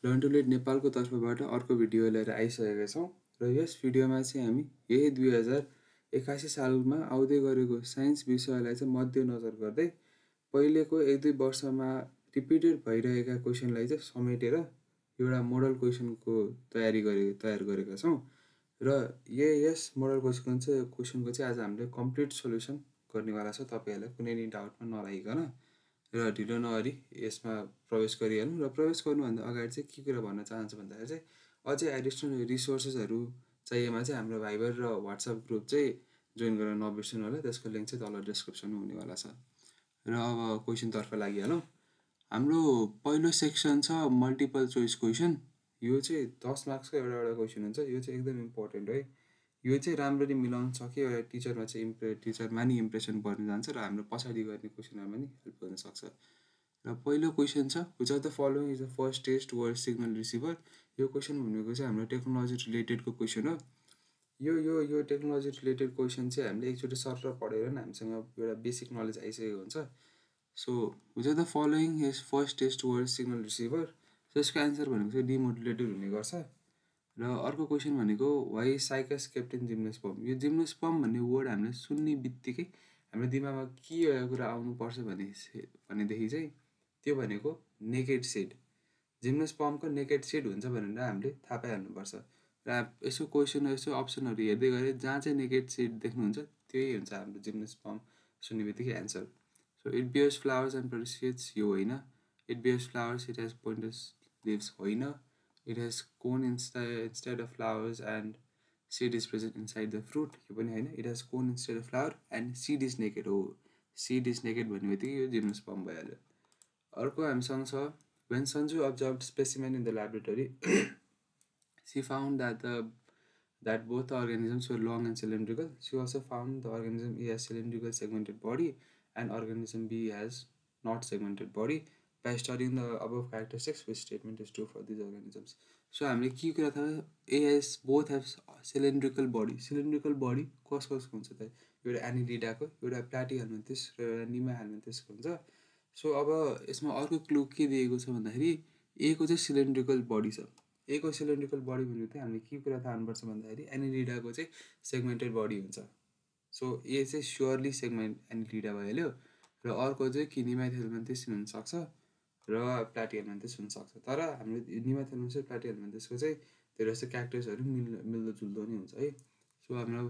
Learn to lead नेपालको तर्फबाट अर्को भिडियो लिएर आइसकेका छौँ र यस भिडियोमा चाहिँ हामी यही 2081 सालमा आउँदै गरेको साइन्स विषयलाई चाहिँ मध्यनजर गर्दै पहिलेको 1-2 वर्षमा रिपिटेड भइरहेका क्वेसनलाई चाहिँ समेटेर एउटा मोडल क्वेसनको तयार गरेका छौँ र यस मोडल क्वेसनको चाहिँ आज हामीले कम्प्लिट सोल्युसन गर्नेवाला छ। तपाईहरुलाई कुनै नि डाउटमा नलागिकन र ढिलो नगरी यसमा प्रवेश गरिहालौँ। र प्रवेश गर्नुभन्दा अगाडि चाहिँ के कुरा भन्न चाहन्छु भन्दाखेरि चाहिँ अझै एडिसनल रिसोर्सेसहरू चाहिएमा चाहिँ हाम्रो भाइबर र व्हाट्सएप ग्रुप चाहिँ जोइन गर्न नबिर्सनु होला। त्यसको लिंक चाहिँ तल डिस्क्रिप्सनमा हुनेवाला छ। र अब क्वेसनतर्फ लागिहालौँ। हाम्रो पहिलो सेक्सन छ मल्टिपल चोइस क्वेसन। यो चाहिँ 10 मार्क्सको एउटा क्वेसन हुन्छ। यो चाहिँ एकदम इम्पोर्टेन्ट है। यो चाहिँ राम्ररी मिलाउन सके एउटा टिचरमा चाहिँ टिचरमा नि इम्प्रेसन पर्न जान्छ र हाम्रो पछाडि गर्ने क्वेसनमा पनि हेल्प गर्न सक्छ। र पहिलो क्वेसन छ which of the following is the first test word signal receiver. यो क्वेसन भनेको चाहिँ हाम्रो टेक्नोलोजी रिलेटेडको क्वेसन हो। यो टेक्नोलोजी रिलेटेड क्वेसन चाहिँ हामीले एकचोटि सरर पढेर नि हामीसँग एउटा बेसिक नलेज आइसकेको हुन्छ। So which of the following is first test word signal receiver. यसको आन्सर भनेको चाहिँ डिमोडुलेटेड हुने गर्छ। र अर्को क्वेसन भनेको वाइ साइकस क्याप्टेन जिम्नोस्पर्म। यो जिम्नोस्पर्म भन्ने वर्ड हामीले सुन्ने बित्तिकै हाम्रो दिमागमा के एउटा कुरा आउनुपर्छ भनेदेखि चाहिँ त्यो भनेको नेकेड सेड। जिम्नोस्पर्मको नेकेड सेड हुन्छ भनेर हामीले थाहा पाइहाल्नुपर्छ। र यसो क्वेसन यसो अप्सनहरू हेर्दै गरे जहाँ चाहिँ नेकेड सेड देख्नुहुन्छ त्यही हुन्छ हाम्रो जिम्नोस्पर्म सुन्ने बित्तिकै answer. So it bears flowers and produce seeds. यो होइन। It bears flowers it has points leaves होइन। It has cone instead of flowers and seed is present inside the fruit। यो पनि होइन। It has cone instead of flower and seed is naked। हो seed is naked भन्ने बित्तिकै यो gymnosperm भइहाल्यो। अर्को हामीसँग छ when Sanju observed specimen in the laboratory she found that both the organisms were long and cylindrical। She also found the organism A has cylindrical segmented body and organism B has not segmented body। By studying the above characteristics which statement is true for these organisms। So हामीले के कुरा थाहा as both have cylindrical body. Cylindrical body कसको हुन्छ त एउटा एनिलिडाको एउटा प्लाटिहेल्मिन्थिस र एउटा निमाहेल्मिन्थिसको हुन्छ। सो अब यसमा अर्को क्लु के दिएको छ भन्दाखेरि ए को चाहिँ सिलिन्ड्रिकल बडी छ। ए को सिलिन्ड्रिकल बडी भनेको चाहिँ हामीले के कुरा थाहा हुनुपर्छ भन्दाखेरि एनिलिडाको चाहिँ सेगमेन्टेड बडी हुन्छ। सो ए चाहिँ स्योरली सेगमेन्ट एनिलिडा भइहाल्यो। र अर्को चाहिँ कि निमाहेल्मिन्थिस हुनसक्छ र प्लाटिहेल्मिन्थिस हुनसक्छ। तर हामीले निमाहेल्मिन्थिस र प्लाटिहेल्मिन्थिसको चाहिँ धेरै जस्तो क्यारेक्टर्सहरू मिल्दोजुल्दो नै हुन्छ है। सो हाम्रो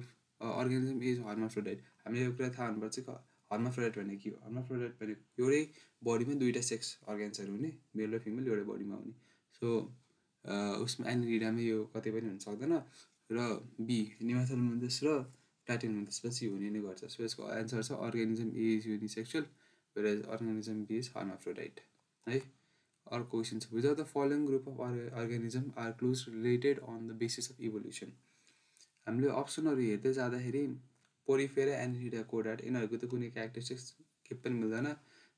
अर्गानिजम इज हर्माफ्रोडाइट। हामीले यो कुरा थाहा हुनुपर्छ कि हर्माफ्रोडाइट भनेको के हो। हर्माफ्रोडाइट भनेको एउटै बडीमा दुईवटा सेक्स अर्गेन्सहरू हुने मेल र फिमेल एउटै बडीमा हुने। सो उसमा एनिलिडामा यो कतै पनि हुन सक्दैन। र बी निमाहेल्मिन्थिस र प्लाटिहेल्मिन्थिस पछि हुने नै गर्छ। सो यसको एन्सर छ organism A is unisexual whereas organism B is hermaphrodite है। अर्को क्वेसन छ which of the following group of organism are closely related on the basis of evolution। हामीले अप्सनहरू हेर्दै जाँदाखेरि पोरिफेरा एनिलिडा कोडाट यिनीहरूको त कुनै क्यारेक्टरिस्टिक्स के पनि मिल्दैन।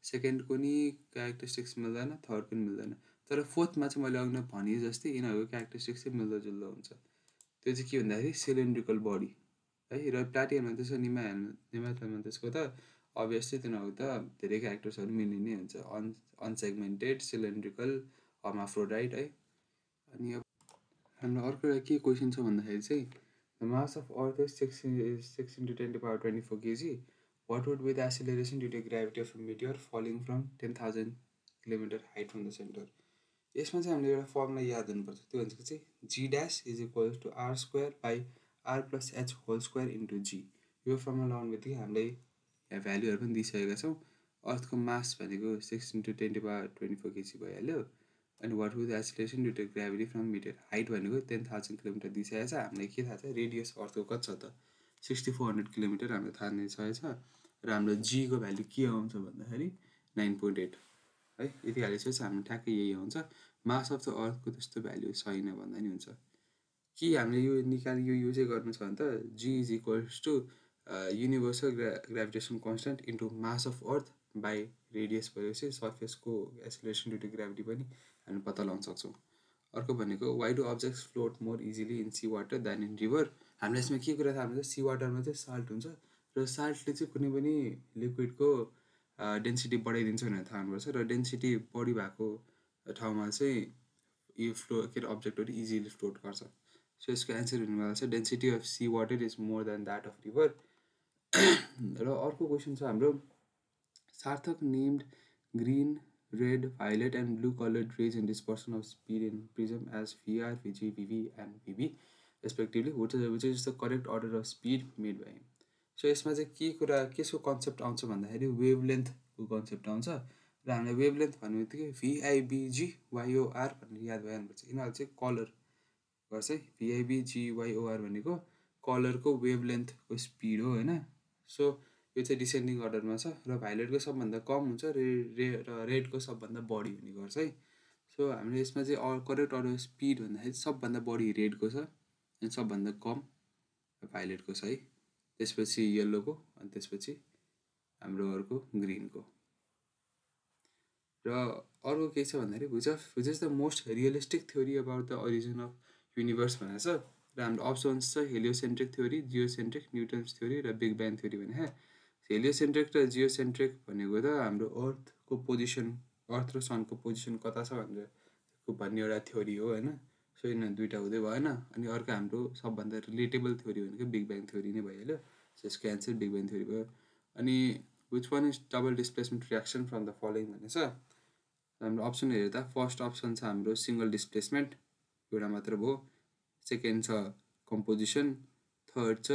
सेकेन्डको नि क्यारेक्टरिस्टिक्स मिल्दैन। थर्ड पनि मिल्दैन। तर फोर्थमा चाहिँ मैले अघि भने जस्तै यिनीहरूको क्यारेक्टरिस्टिक्स चाहिँ मिल्दोजुल्दो हुन्छ। त्यो चाहिँ के भन्दाखेरि सिलिन्ड्रिकल बडी है। र प्लाटिहेल्मिन्थिस र निमाहेल्मिन्थिसको त अभियसली तिनीहरूको त धेरै क्यारेक्टर्सहरू मिल्ने नै हुन्छ। अनसेगमेन्टेड सिलिन्ड्रिकल हर्माफ्रोडाइट है। अनि अब हाम्रो अर्को एउटा के क्वेसन छ भन्दाखेरि चाहिँ the mass of earth is 6 into 10⁻24 kg। What would be the acceleration due to gravity of meteor falling from 10,000 kilometre height from the centre. यसमा चाहिँ हामीले एउटा फर्मुला याद हुनुपर्छ। त्यो भनेको चाहिँ G dash is equals to R square by R plus H whole square into G. यो फर्मुला लगाउनु बित्तिकै हामीले यहाँ भ्याल्युहरू पनि दिइसकेका छौँ। अर्थको मास भनेको 6 into 10⁻24 kg भइहाल्यो। अनि what would the acceleration due to gravity from meteor height भनेको 10,000 किलोमिटर दिइसकेको छ। हामीलाई के थाहा छ रेडियस अर्थको कति छ त 6400 किलोमिटर हामीलाई थाहा नै छ। र हाम्रो जीको भ्याल्यु के आउँछ भन्दाखेरि 9.8 है। यति हालिसकेपछि हाम्रो ठ्याक्कै यही आउँछ। मास अफ द अर्थको त्यस्तो भ्याल्यु छैन भन्दा नि हुन्छ। कि हामीले यो यो चाहिँ गर्नु छ भने त G is equals to universal gravitation constant into mass of earth by radius भएपछि सर्फेसको एक्सिलरेसन ड्यु टु ग्राभिटी पनि हामी पत्ता लगाउन सक्छौँ। अर्को भनेको why do objects float more easily in sea water than in river. हामीले यसमा के कुरा थाहा हुन्छ सी वाटरमा चाहिँ साल्ट हुन्छ र साल्टले चाहिँ कुनै पनि लिक्विडको डेन्सिटी बढाइदिन्छ भनेर थाहा हुनुपर्छ। र डेन्सिटी बढी भएको ठाउँमा चाहिँ यो के अरे अब्जेक्टहरू इजिली फ्लोट गर्छ। सो यसको एन्सर हुनेवाला छ density of sea water is more than that of river. र अर्को क्वेसन छ हाम्रो, Sarthak named green, red, violet and blue coloured rays in dispersion of speed in prism as VR, VG, VV and VV respectively, which is the correct order of speed made by him. So यसमा चाहिँ केसको concept आउँछ भन्दाखेरि वेभलेन्थको concept आउँछ। र हामीलाई wavelength भन्ने बित्तिकै VIBGYOR भनेर याद भइहाल्नुपर्छ। यिनीहरू चाहिँ कलर गर्छ है। VIBGYOR भनेको कलरको वेभलेन्थको स्पिड हो होइन। सो यो चाहिँ डिसेन्डिङ अर्डरमा छ र भाइलेटको सबभन्दा कम हुन्छ र रेडको सबभन्दा बढी हुने गर्छ है। सो हामीले यसमा चाहिँ करेक्ट अर्डर स्पिड भन्दाखेरि सबभन्दा बढी रेडको छ अनि सबभन्दा कम भाइलेटको छ है। त्यसपछि येल्लोको अनि त्यसपछि हाम्रो अर्को ग्रिनको। र अर्को के छ भन्दाखेरि which is the most realistic theory about the origin of universe भनेको छ। र हाम्रो अप्सन्स छ हेलियोसेन्ट्रिक थ्योरी, जियोसेन्ट्रिक, न्युटन्स थ्योरी र बिग ब्याङ थ्योरी भने। हेलियोसेन्ट्रिक र जियोसेन्ट्रिक भनेको त हाम्रो अर्थको पोजिसन, अर्थ र सनको पोजिसन कता छ भनेर भन्ने एउटा थ्योरी हो होइन। सो यिनीहरू दुइटा हुँदै भएन। अनि अर्को हाम्रो सबभन्दा रिलेटेबल थ्योरी भनेको बिग ब्याङ थ्योरी नै भइहाल्यो। सो यसको एन्सर बिग ब्याङ थ्योरी भयो। अनि which one is double displacement reaction from the following भनेको छ। हाम्रो अप्सन हेर्दा फर्स्ट अप्सन छ हाम्रो सिङ्गल डिस्प्लेसमेन्ट, एउटा मात्र भयो। सेकेन्ड छ कम्पोजिसन, थर्ड छ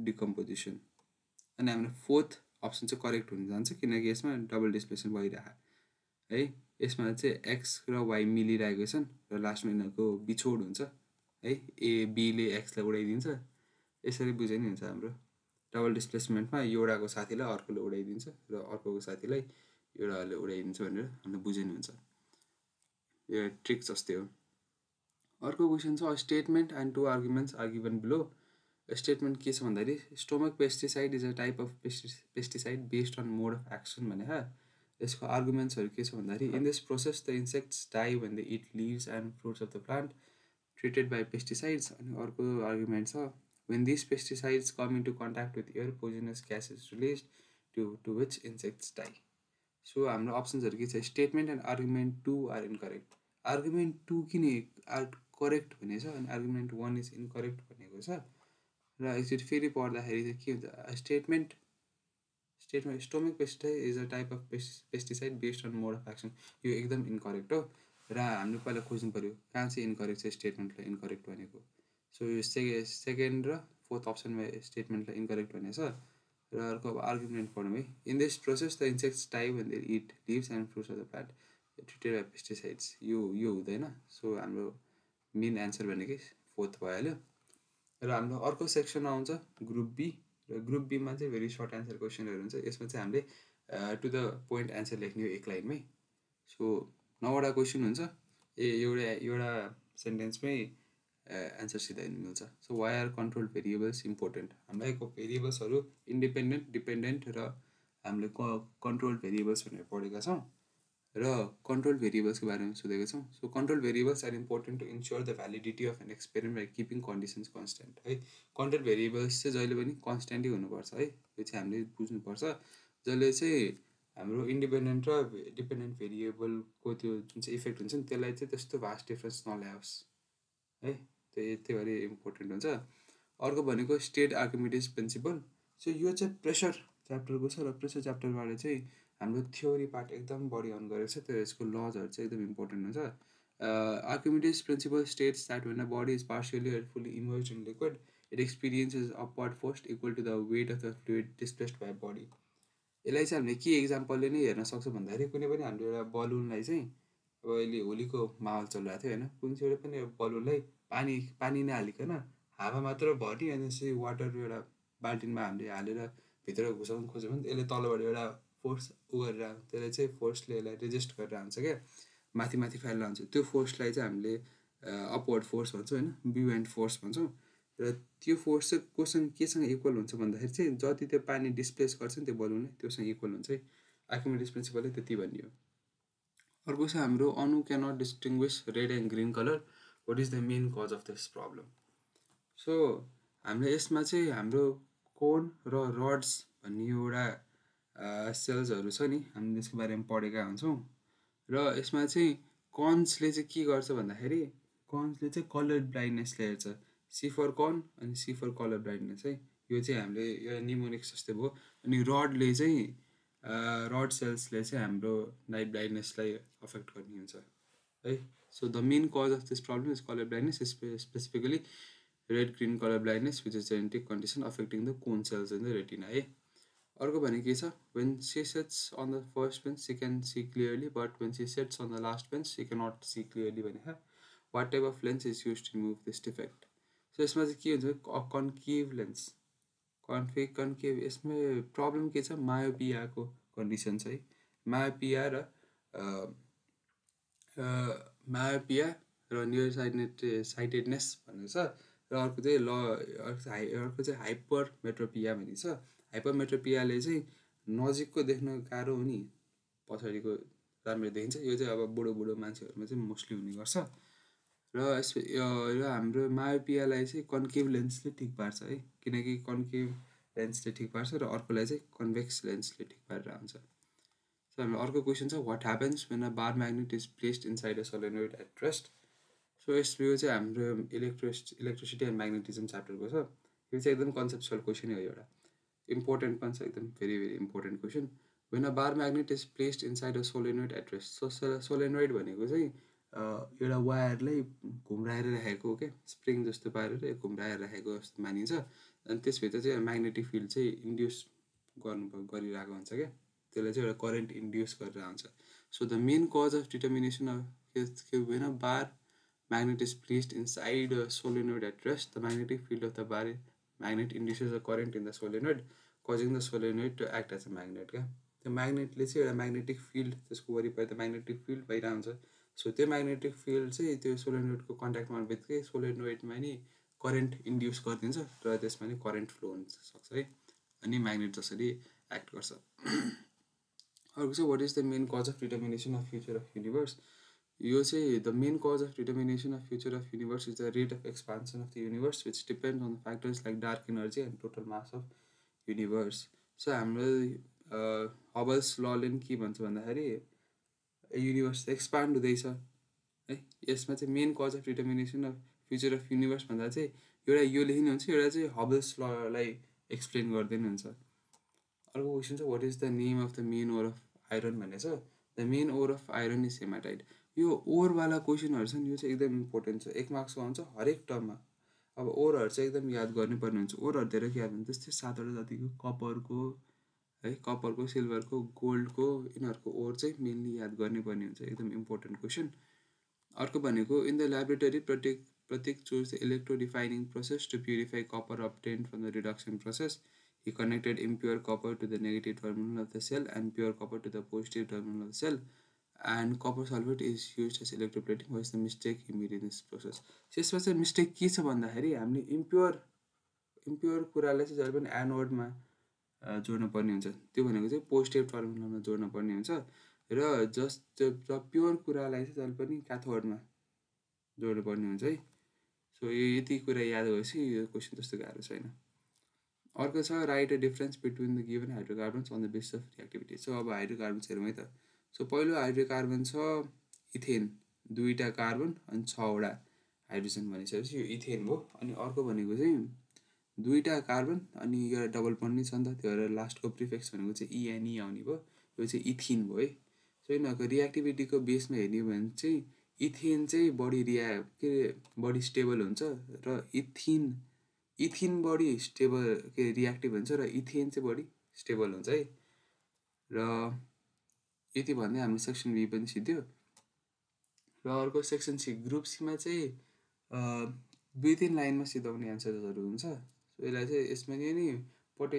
डिकम्पोजिसन। अनि हाम्रो फोर्थ अप्सन चाहिँ करेक्ट हुन जान्छ किनकि यसमा डबल डिस्प्लेसमेन्ट भइरहेको है। यसमा चाहिँ एक्स र वाइ मिलिरहेको छन् र लास्टमा यिनीहरूको बिछोड हुन्छ है। बीले एक्सलाई उडाइदिन्छ। यसरी बुझे नि हुन्छ हाम्रो डबल डिस्प्लेसमेन्टमा एउटाको साथीलाई अर्कोले उडाइदिन्छ र अर्कोको साथीलाई एउटाले उडाइदिन्छ भनेर हामीले बुझे नि हुन्छ। यो ट्रिक जस्तै हो। अर्को क्वेसन छ statement and two arguments are given below. Statement के छ भन्दाखेरि stomach pesticide is a type of pesticide based on mode of action भने। यसको आर्गुमेन्ट्सहरू के छ भन्दाखेरि in this process the insects die when the eat leaves and fruits of the plant treated by pesticides. अनि अर्को आर्गुमेन्ट छ when these pesticides come into contact with air, poisonous gas is released to which insects die. So हाम्रो अप्सन्सहरू के छ statement and argument 2 are incorrect. Argument 2 किन correct भनेको छ अनि आर्गुमेन्ट 1 इज इनकरेक्ट भनेको छ। र एकचोटि फेरि पढ्दाखेरि चाहिँ के हुन्छ statement stomach pesticide is a type of pesticide based on mode of action, यो एकदम इनकरेक्ट हो। र हामीले पहिला खोज्नु पऱ्यो कहाँ चाहिँ इनकरेक्ट छ स्टेटमेन्टलाई इनकरेक्ट भनेको। सो यो सेकेन्ड र फोर्थ अप्सनमा स्टेटमेन्टलाई इनकरेक्ट भनेको छ। र अर्को अब आर्गुमेन्ट पढौँ है। In this process the insects die when they eat leaves and fruits of the plant treated by pesticides, यो हुँदैन। सो हाम्रो मेन एन्सर भनेकै फोर्थ भइहाल्यो। र हाम्रो अर्को सेक्सन आउँछ ग्रुप बी। र ग्रुप बीमा चाहिँ भेरी सर्ट एन्सर क्वेसनहरू हुन्छ। यसमा चाहिँ हामीले टु द पोइन्ट एन्सर लेख्ने हो एक लाइनमै। सो 9वटा क्वेसन हुन्छ। एउटा सेन्टेन्समै एन्सर सिधा मिल्छ। So why are control variables important. हामीलाई भेरिएबल्सहरू इन्डिपेन्डेन्ट, डिपेन्डेन्ट र हामीले कन्ट्रोल भेरिएबल्स भनेर पढेका छौँ र कन्ट्रोल भेरिएबल्सको बारेमा सोधेका छौँ। So control variables are important to ensure the validity of an experiment by keeping conditions constant है। कन्ट्रोल भेरिएबल्स चाहिँ जहिले पनि कन्सटेन्टै हुनुपर्छ है। यो चाहिँ हामीले बुझ्नुपर्छ। जसले चाहिँ हाम्रो इन्डिपेन्डेन्ट र डिपेन्डेन्ट भेरिएबलको त्यो जुन चाहिँ इफेक्ट हुन्छ नि त्यसलाई चाहिँ त्यस्तो भास्ट डिफ्रेन्स नल्याओस् है। त्यही भएर इम्पोर्टेन्ट हुन्छ। अर्को भनेको स्टेट आर्किमिडिज प्रिन्सिपल। सो यो चाहिँ प्रेसर च्याप्टरको छ र प्रेसर च्याप्टरबाट चाहिँ हाम्रो थ्योरी पार्ट एकदम बढी अन गरेको छ। त्यो यसको लजहरू चाहिँ एकदम इम्पोर्टेन्ट हुन्छ। Archimedes principle states that when a body is partially or fully immersed in liquid it experiences upward force equal to the weight of the fluid displaced by body. यसलाई चाहिँ हामीले के इक्जाम्पलले नै हेर्न सक्छौँ भन्दाखेरि कुनै पनि हाम्रो एउटा बलुनलाई चाहिँ अब अहिले होलीको माहौल चलिरहेको थियो होइन, कुन चाहिँ एउटा पनि बलुनलाई पानी नहालिकन हावा मात्र भर्ने अनि चाहिँ वाटर एउटा बाल्टिनमा हामीले हालेर भित्र घुसाउनु खोज्यो भने यसले तलबाट एउटा फोर्स गरेर त्यसले चाहिँ फोर्सले यसलाई रेजिस्ट गरेर हुन्छ क्या, माथि फैलेर हुन्छ। त्यो फोर्सलाई चाहिँ हामीले अपवर्ड फोर्स भन्छौँ होइन, ब्युएन्ट फोर्स भन्छौँ। र त्यो फोर्स चाहिँ कोसँग केसँग इक्वल हुन्छ भन्दाखेरि चाहिँ जति त्यो पानी डिस्प्लेस गर्छ नि त्यो बलुनले त्योसँग इक्वल हुन्छ है। आर्किमिडिज प्रिन्सिपलले त्यति भनियो। अर्को छ हाम्रो Anu cannot distinguish red and green colour, what is the main cause of this problem. So हामीले यसमा चाहिँ हाम्रो कोन र रड्स भन्ने एउटा सेल्सहरू छ नि, हामीले यसको बारेमा पढेका हुन्छौँ। र यसमा चाहिँ कन्सले चाहिँ के गर्छ भन्दाखेरि कन्सले चाहिँ कलर ब्लाइन्डनेसले हेर्छ। सी फर कन अनि सी फर कलर ब्लाइन्डनेस है। यो चाहिँ हामीले यो निमोनिक्स जस्तै भयो। अनि रडले चाहिँ रड सेल्सले चाहिँ हाम्रो नाइट ब्लाइन्डनेसलाई अफेक्ट गर्ने हुन्छ है। So the main cause of this problem is colour blindness, specifically red green colour blindness which is genetic condition affecting the cone cells in the retina है। अर्को भने के छ, when she sits on the first bench she can see clearly but when she sits on the last bench she cannot see clearly भनेको what type of lens is used to remove this defect। So यसमा चाहिँ के हुन्छ, concave lens, concave यसमा problem के छ, मायोपियाको condition छ है। मायोपिया र मायोपिया र नियर साइटेडनेस भनेको छ। र अर्को चाहिँ अर्को चाहिँ हाइपर मेट्रोपिया भनिन्छ। हाइपर मेट्रोपियाले चाहिँ नजिकको देख्न गाह्रो हुने, पछाडिको राम्रो देखिन्छ। यो चाहिँ अब बुढो मान्छेहरूमा चाहिँ मोस्टली हुने गर्छ। र हाम्रो मायोपियालाई चाहिँ कन्केभ लेन्सले ठिक पार्छ है, किनकि कन्केभ लेन्सले ठिक पार्छ र अर्कोलाई चाहिँ कन्भेक्स लेन्सले ठिक पारेर आउँछ। सो हाम्रो अर्को क्वेसन छ, what happens when a bar magnet is placed inside a solenoid at rest. So यो चाहिँ हाम्रो इलेक्ट्रिसिटी एन्ड म्याग्नेटिजम च्याप्टरको छ। यो चाहिँ एकदम कन्सेप्चुअल क्वेसन हो, एउटा इम्पोर्टेन्ट पनि छ, एकदम very important question. When a bar magnet is placed inside a solenoid at rest. So solenoid भनेको चाहिँ एउटा वायरलाई घुम्राएर राखेको हो क्या, स्प्रिङ जस्तो पारेर घुम्राएर राखेको जस्तो मानिन्छ। अनि त्यसभित्र चाहिँ म्याग्नेटिक फिल्ड चाहिँ इन्ड्युस गरिरहेको हुन्छ क्या, त्यसलाई चाहिँ एउटा करेन्ट इन्ड्युस गरेर आउँछ। So the main cause of determination of when a bar magnet is placed inside a solenoid at rest, the magnetic field of the bar magnet induces a current in the solenoid, causing the solenoid to act as a magnet क्या। त्यो म्याग्नेटले चाहिँ एउटा magnetic field, त्यसको वरिपरि त magnetic field भइरहेको हुन्छ। So त्यो म्याग्नेटिक फिल्ड चाहिँ त्यो सोलेनोइडको कन्ट्याक्टमा आउने बित्तिकै सोलेनोइडमा नि करेन्ट इन्ड्युस गरिदिन्छ र त्यसमा नि करेन्ट फ्लो हुन सक्छ है, अनि म्याग्नेट जसरी एक्ट गर्छ। अर्को चाहिँ what is the main cause of determination of future of universe. यो चाहिँ the main cause of determination of future of universe is the rate of expansion of the universe which depends on the factors like dark energy and total mass of universe. So हाम्रो Hubble's लले के भन्छ भन्दाखेरि universe expand हुँदैछ है। यसमा चाहिँ main cause of determination of future of universe भन्दा चाहिँ एउटा यो लेखिनु हुन्छ, एउटा चाहिँ हबल्स ललाई एक्सप्लेन गरिदिनु हुन्छ। अर्को क्वेसन चाहिँ what is the name of the main ore of iron भनेको छ। The main ore of iron is hematite. यो ओरवाला क्वेसनहरू छ नि, यो चाहिँ एकदम इम्पोर्टेन्ट छ, 1 मार्क्सको आउँछ हरेक टर्ममा। अब ओरहरू चाहिँ एकदम याद गर्नुपर्ने हुन्छ। ओरहरू धेरै याद हुन्छ, त्यस्तै 7वटा जतिको कपरको है, कपरको, सिल्भरको, गोल्डको, यिनीहरूको ओर चाहिँ मेनली याद गर्नुपर्ने हुन्छ, एकदम इम्पोर्टेन्ट क्वेसन। अर्को भनेको इन द ल्याबोरेटरी प्रत्येक choose the electro defining process to purify copper obtain from the reduction process. He connected impure copper to the negative terminal of the cell and pure copper to the positive terminal of the cell, and copper sulfate is used as electroplating. What is the mistake he made in this process? यसमा चाहिँ mistake के छ भन्दाखेरि हामीले impure कुरालाई चाहिँ जहिले पनि एनोडमा जोड्नु पर्ने हुन्छ, त्यो भनेको चाहिँ पोजिटिभ टर्मिनलमा जोड्नु पर्ने हुन्छ, र प्योर कुरालाई चाहिँ जहिले पनि क्याथोडमा जोड्नु पर्ने हुन्छ है। सो यो यति कुरा याद भएपछि यो क्वेसन त्यस्तो गाह्रो छैन। अर्को छ write a difference between the given hydrocarbons on the basis of reactivity. So अब हाइड्रोकार्बन्स हेरौँ है त। सो पहिलो हाइड्रोकार्बन छ इथेन, 2टा कार्बन अनि 6वटा हाइड्रोजन भनिसकेपछि यो इथेन भयो। अनि अर्को भनेको चाहिँ 2टा कार्बन अनि यो डबल बन्ड नै छ नि त, त्यो भएर लास्टको प्रिफिक्स भनेको चाहिँ इएनई आउने भयो, यो चाहिँ इथिन भयो है। सो यिनीहरूको रिएक्टिभिटीको बेसमा हेर्ने हो भने चाहिँ इथेन चाहिँ बढी स्टेबल हुन्छ र इथिन बढी स्टेबल रिएक्टिभ हुन्छ र इथेन चाहिँ बढी स्टेबल हुन्छ है। र यति भन्दै हाम्रो सेक्सन बी पनि सिद्धियो। र अर्को सेक्सन सी, ग्रुप सीमा चाहिँ 2-3 लाइनमा सिधाउने एन्सर्सहरू हुन्छ। सो यसलाई चाहिँ यसमा नि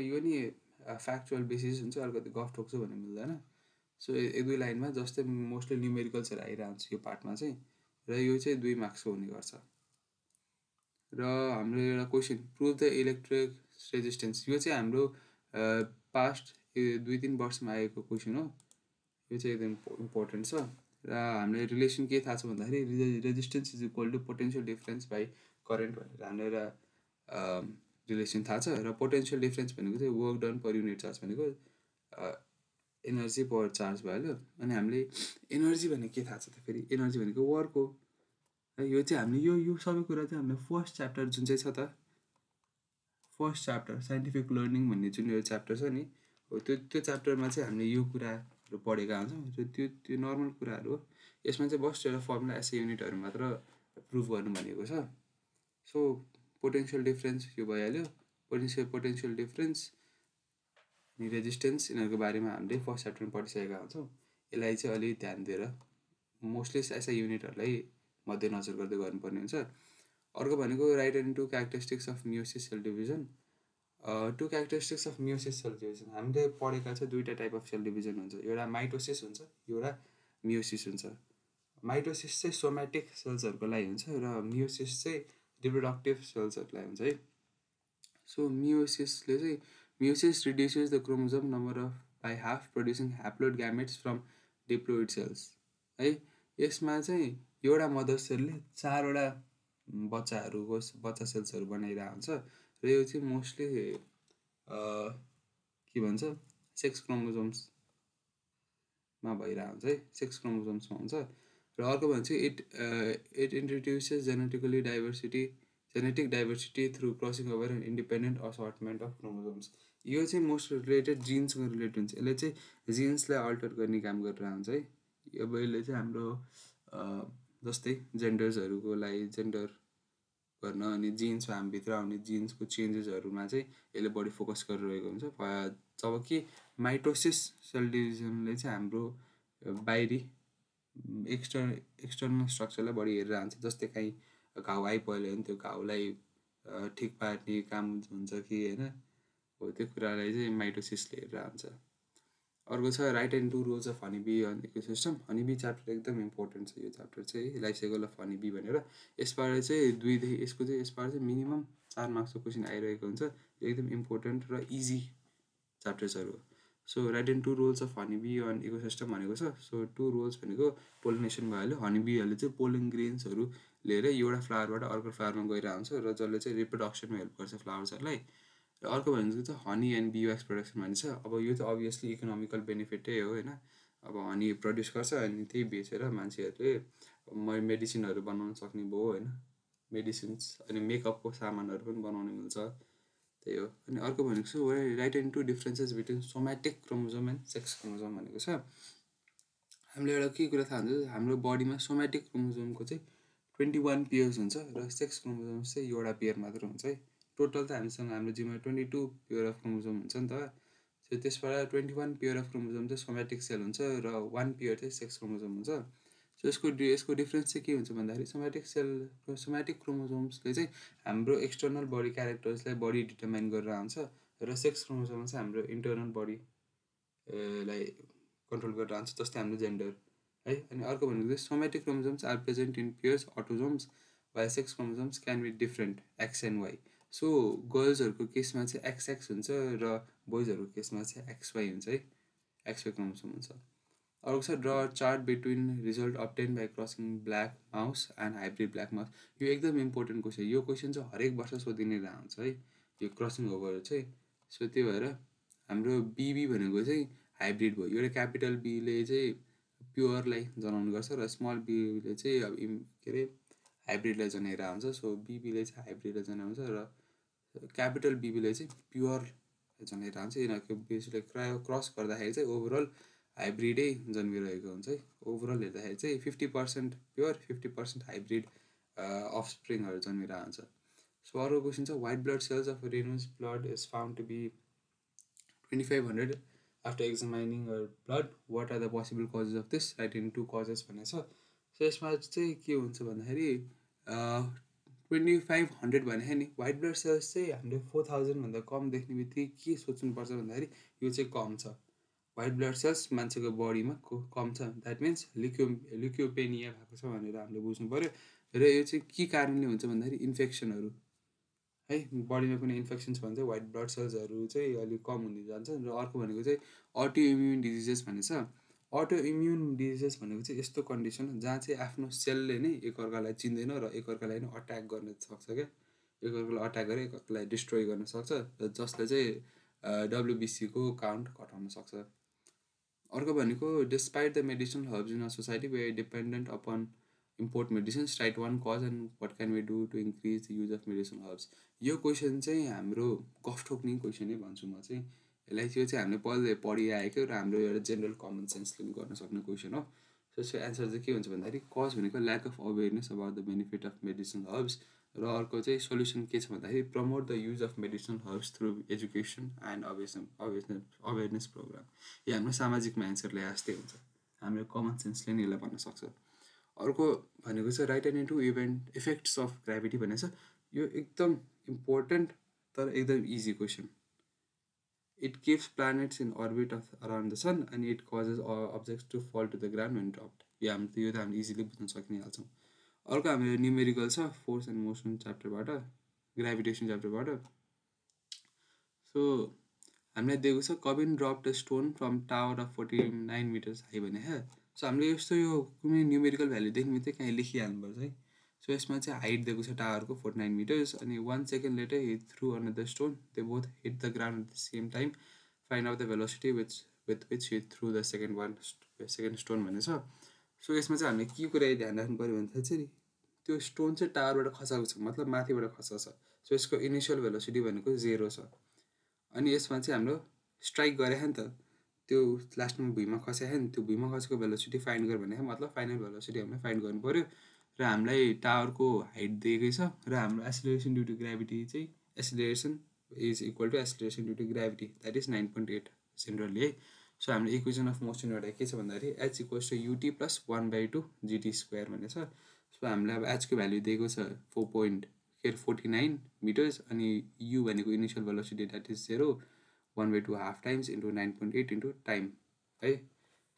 यो नि फ्याक्चुअल बेसिस हुन्छ, अर्को गफ ठोक्छु भन्ने मिल्दैन। सो 1-2 लाइनमा जस्तै मोस्टली न्युमेरिकल्सहरू आइरहेको हुन्छ यो पार्टमा चाहिँ, र यो चाहिँ 2 मार्क्सको हुने गर्छ। र हाम्रो एउटा question prove the electric resistance, यो चाहिँ हाम्रो पास्ट 2-3 वर्षमा आएको क्वेसन हो, यो चाहिँ एकदम इम्पोर्टेन्ट छ। र हामीले रिलेसन के थाहा छ भन्दाखेरि resistance is equal to potential difference by current भनेर हाम्रो एउटा रिलेसन थाहा छ। र पोटेन्सियल डिफरेन्स भनेको चाहिँ work done per unit charge भनेको एनर्जी पावर चार्ज भयो। अनि हामीले एनर्जी भनेको के थाहा छ त फेरि? एनर्जी भनेको वर्क हो है। यो चाहिँ हामीले यो सबै कुरा चाहिँ हामीले फर्स्ट च्याप्टर जुन चाहिँ छ त, फर्स्ट च्याप्टर साइन्टिफिक लर्निङ भन्ने जुन यो च्याप्टर छ नि, हो त्यो च्याप्टरमा चाहिँ हामीले यो कुराहरू पढेका हुन्छौँ। र त्यो नर्मल कुराहरू हो। यसमा चाहिँ बस एउटा फर्मुला एसआई युनिटहरू मात्र प्रुभ गर्नु भनेको छ। सो पोटेन्सियल डिफरेन्स यो भइहाल्यो। पोटेन्सियल डिफरेन्स अनि रेजिस्टेन्स यिनीहरूको बारेमा हामीले फर्स्ट च्याप्टरमा पढिसकेका हुन्छौँ। यसलाई चाहिँ अलिक ध्यान दिएर मोस्टली एसआई युनिटहरूलाई मध्यनजर गर्दै गर्नुपर्ने हुन्छ। अर्को भनेको write and two characteristics of meiosis cell division. Two characteristics of meiosis cell division हामीले पढेका छ दुईवटा टाइप अफ सेल डिभिजन हुन्छ। एउटा माइटोसिस हुन्छ, एउटा मियोसिस हुन्छ। माइटोसिस चाहिँ सोमेटिक सेल्सहरूको लागि हुन्छ र मियोसिस चाहिँ रिप्रोडक्टिभ सेल्सहरूलाई हुन्छ है। So meiosis reduces the chromosome number of by half producing haploid gametes from diploid cells है। यसमा चाहिँ एउटा मदर सेलले 4वटा बच्चा सेल्सहरू बनाइरहेको हुन्छ। र यो चाहिँ मोस्टली के भन्छ सेक्स क्रोमोसोम्समा भइरहेको हुन्छ है, सेक्स क्रोमोसोम्समा हुन्छ। र अर्को भन्छ it introduces genetic diversity through crossing over and independent assortment of chromosomes. यो चाहिँ मोस्ट रिलेटेड जिन्ससँग रिलेटेड हुन्छ। यसले चाहिँ जिन्सलाई अल्टर गर्ने काम गरेर हुन्छ है। अब यसले चाहिँ हाम्रो जस्तै जेन्डर्सहरूको लागि जेन्डर गर्न अनि जिन्समा हामीभित्र आउने जिन्सको चेन्जेसहरूमा चाहिँ यसले बढी फोकस गरिरहेको हुन्छ। जबकि माइटोसिस सेल डिभिजनले चाहिँ हाम्रो बाहिरी एक्सटर्नल स्ट्रक्चरलाई बढी हेरेर हुन्छ। जस्तै काहीँ घाउ आइपऱ्यो भने त्यो घाउलाई ठिक पार्ने काम हुन्छ कि होइन, हो त्यो कुरालाई चाहिँ माइटोसिसले हेरेर हुन्छ। अर्को छ write and two roles of honey bee on ecosystem. Honey bee chapter एकदम इम्पोर्टेन्ट छ यो च्याप्टर चाहिँ, life cycle of honey bee भनेर। यसबाट चाहिँ यसबाट चाहिँ मिनिमम 4 मार्क्सको क्वेसन आइरहेको हुन्छ। एकदम इम्पोर्टेन्ट र इजी च्याप्टर्सहरू। So write and two roles of honey bee on ecosystem भनेको छ। सो 2 रोल्स भनेको पोलिनेसन भइहाल्यो। हनी बीहरूले चाहिँ पोलिन ग्रेन्सहरू लिएर एउटा फ्लावरबाट अर्को फ्लावरमा गइरहेको हुन्छ र जसले चाहिँ रिप्रोडक्सनमा हेल्प गर्छ फ्लावर्सहरूलाई। र अर्को भनेको चाहिँ honey and bee wax production भन्छ। अब यो त अभियसली इकोनोमिकल बेनिफिटै हो होइन। अब हनी प्रड्युस गर्छ अनि त्यही बेचेर मान्छेहरूले मेडिसिनहरू बनाउन सक्ने भयो होइन, मेडिसिन्स अनि मेकअपको सामानहरू पनि बनाउन मिल्छ, त्यही हो। अनि अर्को भनेको छ write and two differences between somatic chromosome and sex chromosome भनेको छ। हामीले एउटा के कुरा थाहा हुन्छ, हाम्रो बडीमा सोमेटिक क्रोमोसोमको चाहिँ 21 पेयर्स हुन्छ र सेक्स क्रोमोसोम्स चाहिँ एउटा पेयर मात्र हुन्छ है। टोटल त हामीसँग हाम्रो जिउमा 22 पेयर अफ क्रोमोसोम हुन्छ नि त। सो त्यसबाट 21 पेयर अफ क्रोमोसोम चाहिँ सोमेटिक सेल हुन्छ र 1 पेयर चाहिँ सेक्स क्रोमोसोम हुन्छ। सो यसको डिफ्रेन्स चाहिँ के हुन्छ भन्दाखेरि सोमेटिक क्रोमोसोम्सले चाहिँ हाम्रो एक्सटर्नल बडी क्यारेक्टर्सलाई बडी डिटर्माइन गरेर आउँछ र सेक्स क्रोमोसोम चाहिँ हाम्रो इन्टर्नल बडीलाई कन्ट्रोल गरेर आउँछ, जस्तै हाम्रो जेन्डर है। अनि अर्को भनेको चाहिँ somatic chromosomes are present in pairs autosomes while sex chromosomes can be different X and Y. So गर्ल्सहरूको केसमा चाहिँ XX हुन्छ र बोइजहरूको केसमा चाहिँ XY हुन्छ है, XY क्रोमोसोम हुन्छ। अर्को छ draw chart between result obtain by crossing black mouse and hybrid black mouse. यो एकदम इम्पोर्टेन्ट क्वेसन। यो क्वेसन चाहिँ हरेक वर्ष सोधिने हुन्छ है, यो क्रसिङ ओभर चाहिँ। सो त्यो भएर हाम्रो बिबी भनेको चाहिँ हाइब्रिड भयो। एउटा क्यापिटल बीले चाहिँ प्योरलाई जनाउने गर्छ र स्मल बीले चाहिँ अब के अरे हाइब्रिडलाई जनाएर हुन्छ। सो बीबीले चाहिँ हाइब्रिडलाई जनाउँछ र क्यापिटल बीबीले चाहिँ प्योरलाई जनाएर हुन्छ। यिनीहरूको बेसलाई क्रस गर्दाखेरि चाहिँ ओभरअल हाइब्रिडै जन्मिरहेको हुन्छ है। ओभरअल हेर्दाखेरि चाहिँ 50% प्योर 50% हाइब्रिड अफस्प्रिङहरू जन्मिएर हुन्छ। सो अर्को क्वेसन छ white blood cells of Renu's blood is found to be 2500 after examining blood, what are the possible causes of this, write in 2 causes भनेको छ। सो यसमा चाहिँ के हुन्छ भन्दाखेरि 2500 भने नि वाइट ब्लड सेल्स चाहिँ हामीले 4000 भन्दा कम देख्ने बित्तिकै के सोच्नुपर्छ भन्दाखेरि यो चाहिँ कम छ। वाइट ब्लड सेल्स मान्छेको बडीमा कम छ, द्याट मिन्स ल्युक्योपेनिया भएको छ भनेर हामीले बुझ्नु पऱ्यो। र यो चाहिँ के कारणले हुन्छ भन्दाखेरि इन्फेक्सनहरू है, बडीमा कुनै इन्फेक्सन छ भने चाहिँ वाइट ब्लड सेल्सहरू चाहिँ अलिक कम हुन जान्छ। र अर्को भनेको चाहिँ अटो इम्युन डिजिजेस भन्ने छ। अटो इम्युन डिजिजेस भनेको चाहिँ यस्तो कन्डिसन जहाँ चाहिँ आफ्नो सेलले नै एकअर्कालाई चिन्दैन र एकअर्कालाई नै अट्याक गर्न सक्छ क्या, एकअर्कालाई अट्याक गरेर एकअर्कालाई डिस्ट्रोय गर्न सक्छ, र जसले चाहिँ WBCको काउन्ट घटाउन सक्छ। अर्को भनेको despite the medicinal herbs in a society we dependent upon import medicines write one cause and what can we do to increase the use of medicinal herbs. यो क्वेसन चाहिँ हाम्रो गफ ठोक्ने क्वेसनै भन्छु म चाहिँ यसलाई। त्यो चाहिँ हामीले पहिल्यै पढिआएको र हाम्रो एउटा जेनरल कमन सेन्सले पनि गर्न सक्ने क्वेसन हो। सो यसको एन्सर चाहिँ के हुन्छ भन्दाखेरि कज भनेको lack of awareness about the benefit of medicinal herbs र अर्को चाहिँ सल्युसन के छ भन्दाखेरि promote the use of medicinal herbs through education and awareness programme. यो हाम्रो सामाजिकमा एन्सर ल्याए जस्तै हुन्छ, हाम्रो कमन सेन्सले नै यसलाई भन्न सक्छ। अर्को भनेको चाहिँ write any two effects of gravity भनेको छ। यो एकदम इम्पोर्टेन्ट तर एकदम easy question. It keeps planets in orbit around the sun and it causes objects to fall to the ground and dropped. यो त हामीले इजिली बुझ्न सकिहाल्छौँ। अर्को हाम्रो न्युमेरिकल छ फोर्स एन्ड मोसन च्याप्टरबाट, ग्राभिटेसन च्याप्टरबाट। सो हामीलाई दिएको छ कबिन dropped stone from tower of 49 metres high भने है। सो हामीले यस्तो यो कुनै न्युमेरिकल भ्याल्यु देख्ने बित्तिकै कहीँ लेखिहाल्नुपर्छ है। सो यसमा चाहिँ हाइट दिएको छ टावरको 49 मिटर्स अनि 1 second later he threw another stone, they both hit the ground at the same time, find out the velocity with which he threw the second stone भनेछ। सो यसमा चाहिँ हामीले के कुरा ध्यान राख्नु पऱ्यो भन्दाखेरि चाहिँ त्यो स्टोन चाहिँ टावरबाट खसाएको छ, मतलब माथिबाट खसाएको छ। सो यसको इनिसियल भेलोसिटी भनेको 0 छ। अनि यसमा चाहिँ हाम्रो स्ट्राइक गरे नि त, त्यो लास्टमा भुइँमा खस्यो नि, त्यो भुइँमा खसेको भेलोसिटी फाइन्ड गर भने मतलब फाइनल भेलोसिटी हामीले फाइन्ड गर्नु पऱ्यो। र हामीलाई टावरको हाइट दिएकै छ र हाम्रो एसिलेरेसन ड्यु टु ग्राभिटी चाहिँ acceleration is equal to acceleration due to gravity that is 9.8 generally है। सो हाम्रो इक्वेसन अफ मोसन एउटा के छ भन्दाखेरि h equals to u t plus 1/2 g t square भनेछ। सो हामीलाई अब एचको भ्याल्यु दिएको छ 49 मिटर्स अनि यु भनेको initial velocity that is 0, 1/2 half times into 9.8 into time है।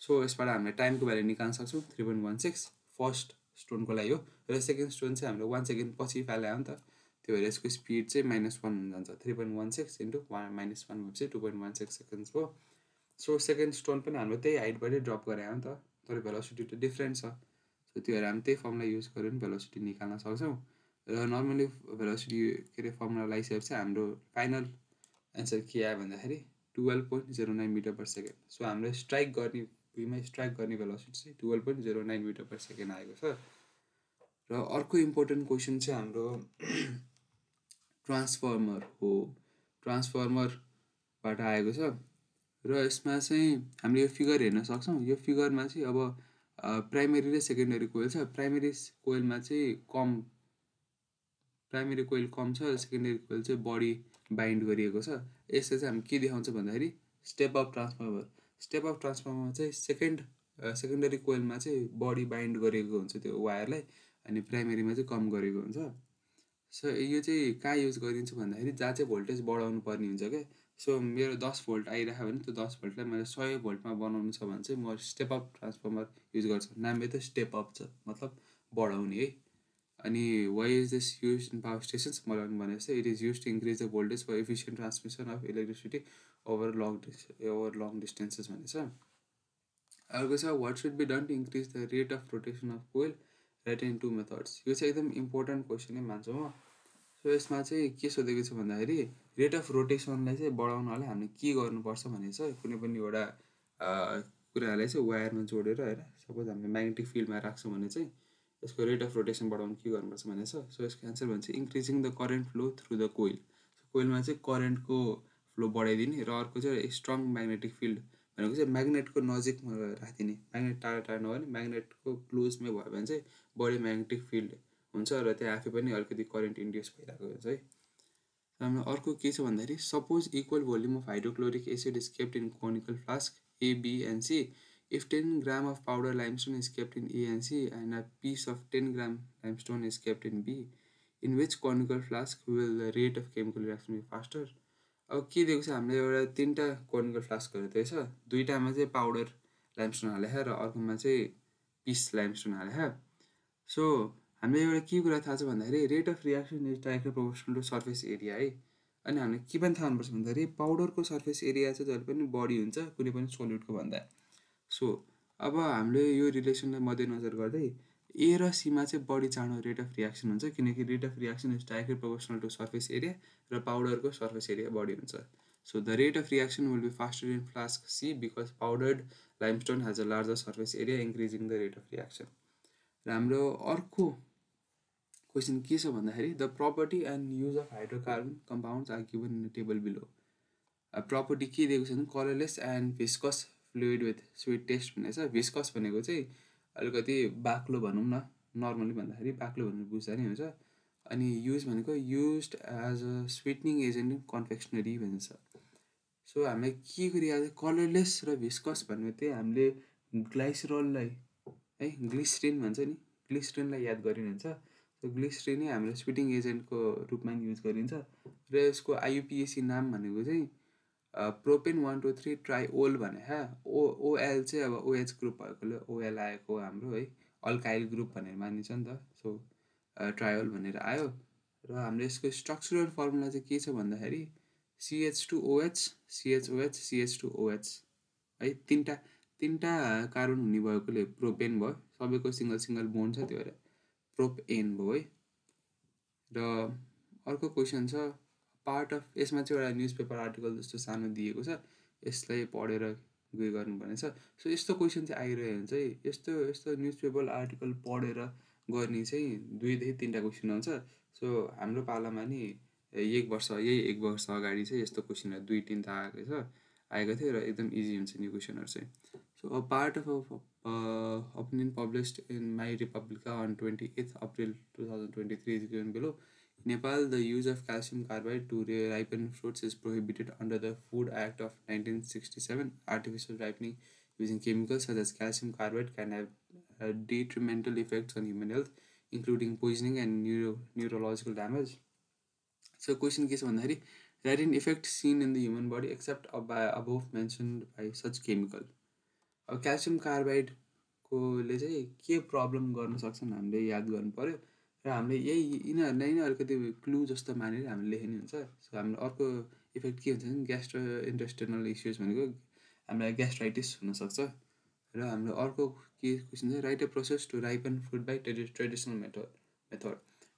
सो यसबाट हामीले टाइमको भ्याल्यु निकाल्न सक्छौँ 3.16 फर्स्ट स्टोनको लागि हो, र सेकेन्ड स्टोन चाहिँ हाम्रो 1 सेकेन्ड पछि फाले हो नि त, त्यो भएर यसको स्पिड चाहिँ -1 हुन जान्छ। 3.16 इन्टु -1 भनेपछि 2.16 सेकेन्ड्स भयो। सो सेकेन्ड स्टोन पनि हाम्रो त्यही हाइटबाटै ड्रप गरे हो नि त, तर भेलोसिटी त डिफ्रेन्ट छ। सो त्यो भएर हामी त्यही फर्मुला युज गरेर पनि भेलोसिटी निकाल्न सक्छौँ। र नर्मली भेलोसिटी के अरे फर्मुला लगाइसकेपछि हाम्रो फाइनल एन्सर के आयो भन्दाखेरि 12.09 मिटर पर सेकेन्ड। सो हाम्रो स्ट्राइक गर्ने भुइँमा स्ट्राइक गर्ने भेलोसिटी चाहिँ 12.09 मिटर पर सेकेन्ड आएको छ। र अर्को इम्पोर्टेन्ट क्वेसन चाहिँ हाम्रो ट्रान्सफर्मर हो, ट्रान्सफर्मरबाट आएको छ। र यसमा चाहिँ हामीले यो फिगर हेर्न सक्छौँ। यो फिगरमा चाहिँ अब प्राइमेरी र सेकेन्डरी कोइल छ। प्राइमेरी कोइलमा चाहिँ प्राइमेरी कोइल कम छ, सेकेन्डरी कोइल चाहिँ बढी बाइन्ड गरिएको छ। यसले चाहिँ हामी के देखाउँछ भन्दाखेरि step of transformer. Step of ट्रान्सफर्मरमा चाहिँ सेकेन्डरी कोइलमा चाहिँ बढी बाइन्ड गरेको हुन्छ त्यो वायरलाई, अनि प्राइमेरीमा चाहिँ कम गरेको हुन्छ। सो यो चाहिँ कहाँ युज गरिन्छ भन्दाखेरि जहाँ चाहिँ भोल्टेज बढाउनु पर्ने हुन्छ क्या। सो मेरो 10 भोल्ट आइरहेको भने त्यो 10 भोल्टलाई मैले 100 भोल्टमा बनाउनु छ भने चाहिँ म स्टेप अप ट्रान्सफर्मर युज गर्छु। नामले त स्टेप अप छ, मतलब बढाउने है। अनि why is this use in power stations, मलाई भने जस्तै it is use to increase the voltage for efficient transmission of electricity over long distances भनेछ। अर्को छ what should be done to increase the rate of rotation of coil, write in 2 methods. यो चाहिँ एकदम important question नै मान्छु म। So यसमा चाहिँ के सोधेको छ भन्दाखेरि रेट अफ रोटेसनलाई चाहिँ बढाउनलाई हामीले के गर्नुपर्छ भनेको छ। कुनै पनि एउटा कुरालाई चाहिँ वायरमा जोडेर होइन, सपोज हामीले म्याग्नेटिक फिल्डमा राख्छौँ भने चाहिँ यसको रेट अफ रोटेसन बढाउनु के गर्नुपर्छ भनेछ। सो यसको एन्सर भन्छ increasing the current flow through the coil. कोइलमा चाहिँ करेन्टको फ्लो बढाइदिने, र अर्को चाहिँ स्ट्रङ म्याग्नेटिक फिल्ड भनेको चाहिँ म्याग्नेटको नजिकमा राखिदिने। म्याग्नेट टाढा टाढा नभए पनि म्याग्नेटको क्लोजमै भयो भने चाहिँ बढी म्याग्नेटिक फिल्ड हुन्छ र त्यहाँ आफै पनि अलिकति करेन्ट इन्ड्युस भइरहेको हुन्छ है। हाम्रो अर्को के छ भन्दाखेरि suppose equal volume of hydrochloric acid is kept in conical flask A, B and C. If 10 gram of powder limestone is kept in A and C and a piece of 10 gram limestone is kept in B, in which conical flask will the rate of chemical reaction be faster? अब के दिएको छ हामीले एउटा 3टा conical फ्लास्कहरू दिएछ, 2टामा चाहिँ powder limestone हालेको र अर्कोमा चाहिँ पिस लाइमस्टोन हालेको। सो हामीले एउटा के कुरा थाहा छ भन्दाखेरि rate of reaction is directly proportional to surface area है। अनि हामीले के पनि थाहा हुनुपर्छ भन्दाखेरि पाउडरको सर्फेस एरिया चाहिँ जहिले पनि बढी हुन्छ कुनै पनि सोल्युडको भन्दा। सो अब हामीले यो रिलेसनलाई मध्यनजर गर्दै ए र सीमा चाहिँ बढी चाँडो रेट अफ रियाक्सन हुन्छ, किनकि rate of reaction is directly proportional to surface area र पाउडरको सर्फेस एरिया बढी हुन्छ। So the rate of reaction will be faster in flask C because powdered limestone has a larger surface area, increasing the rate of reaction. र हाम्रो अर्को question के छ भन्दाखेरि the property and use of hydrocarbon compounds are given in the table below. Property के दिएको छ भने colourless and viscous fluid with sweet taste भनेको छ. भिस्कस भनेको चाहिँ अलिकति बाक्लो भनौँ न, नर्मली भन्दाखेरि बाक्लो भनेर बुझ्दा नै हुन्छ. अनि युज भनेको used as a sweetening agent in confectionery भन्छ. सो हामीले के गरिहाल्छ, कलरलेस र भिस्कस भनेको चाहिँ हामीले ग्लाइसरोललाई है ग्लिसरिन भन्छ नि, ग्लिसरिनलाई याद गरिन्छ. सो ग्लिसरिन नै हाम्रो स्विटिङ एजेन्टको रूपमा युज गरिन्छ. र यसको आइयुपिएसी नाम भनेको चाहिँ प्रोपेन 123 ट्राइओल भने ओएल चाहिँ अब ओएच ग्रुप भएकोले ओएल आएको हाम्रो है अल्काइल ग्रुप भनेर मानिन्छ नि त. सो ट्राइओल भनेर आयो. र हाम्रो यसको स्ट्रक्चरल फर्मुला चाहिँ के छ भन्दाखेरि CH2OH CHOH CH2OH है. तिनवटा कार्बन हुने भएकोले प्रोपेन भयो. सबैको सिङ्गल बोन्ड छ, त्यो भएर प्रोपेन भयो है. र अर्को क्वेसन छ पार्ट अफ, यसमा चाहिँ एउटा न्युज पेपर आर्टिकल जस्तो सानो दिएको छ, यसलाई पढेर उयो गर्नुपर्ने छ. सो यस्तो क्वेसन चाहिँ आइरह्यो भने चाहिँ यस्तो न्युज पेपर आर्टिकल पढेर गर्ने चाहिँ 2 देखि 3टा क्वेसन आउँछ. सो हाम्रो पालामा नि एक वर्ष अगाडि चाहिँ यस्तो क्वेसनहरू 2-3 आएको थियो र एकदम इजी हुन्छ नि क्वेसनहरू चाहिँ. So a part of opinion published in My Republica on 28th April 2023 is given below. In Nepal, the use of calcium carbide to ripen fruits is prohibited under the Food Act of 1967. Artificial ripening using chemicals such as calcium carbide can have detrimental effects on human health, including poisoning and neurological damage. So question के छ भन्दाखेरि write an effect seen in the human body except by above mentioned by such chemical. अब calcium कार्बाइडकोले चाहिँ के problem गर्न सक्छन् हामीले याद गर्नु पऱ्यो. र हामीले यिनीहरूलाई नै अलिकति क्लु जस्तो मानेर हामीले लेख्ने हुन्छ. सो हाम्रो अर्को इफेक्ट के हुन्छ भने ग्यास्ट्रो इन्टेस्टिनल इस्युज भनेको हामीलाई ग्यास्ट्राइटिस हुनसक्छ. र हाम्रो अर्को के क्वेसन चाहिँ write a process to ripen food by traditional method.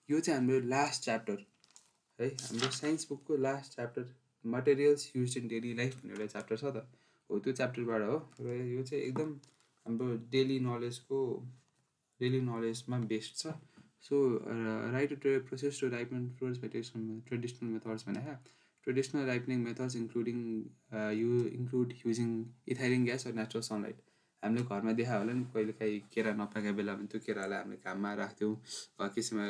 यो चाहिँ हाम्रो लास्ट च्याप्टर है, हाम्रो साइन्स बुकको last chapter materials use in daily life भन्ने एउटा च्याप्टर छ त, हो त्यो च्याप्टरबाट हो. र यो चाहिँ एकदम हाम्रो डेली नलेजमा बेस्ड छ. So right process to ripen fruits by traditional methods भने traditional ripening methods include using ethylene gas र नेचुरल सनलाइट. हामीले घरमा देखा होला नि कहिले काहीँ केरा नपाकेको बेला भने त्यो केरालाई हामीले घाममा राख्थ्यौँ वा किसिममा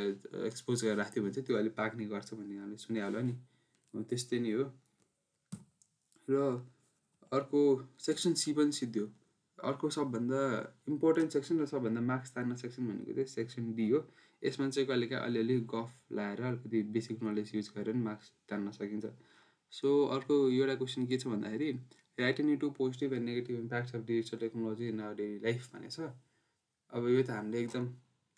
एक्सपोज गरेर राख्थ्यौँ भने चाहिँ त्यो अलिक पाक्ने गर्छ भन्ने हामीले सुने होला नि, त्यस्तै नै हो. र अर्को सेक्सन सी पनि सिद्धियो. अर्को सबभन्दा इम्पोर्टेन्ट सेक्सन र सबभन्दा मार्क्स तान्न सेक्सन भनेको चाहिँ सेक्सन डी हो. यसमा चाहिँ कहिलेकाहीँ अलिअलि गफ लाएर अलिकति बेसिक नलेज युज गरेर पनि मार्क्स तान्न सकिन्छ. सो अर्को एउटा क्वेसन के छ भन्दाखेरि write any 2 positive and negative impacts of digital technology in our daily life भनेको छ. अब यो त हामीले एकदम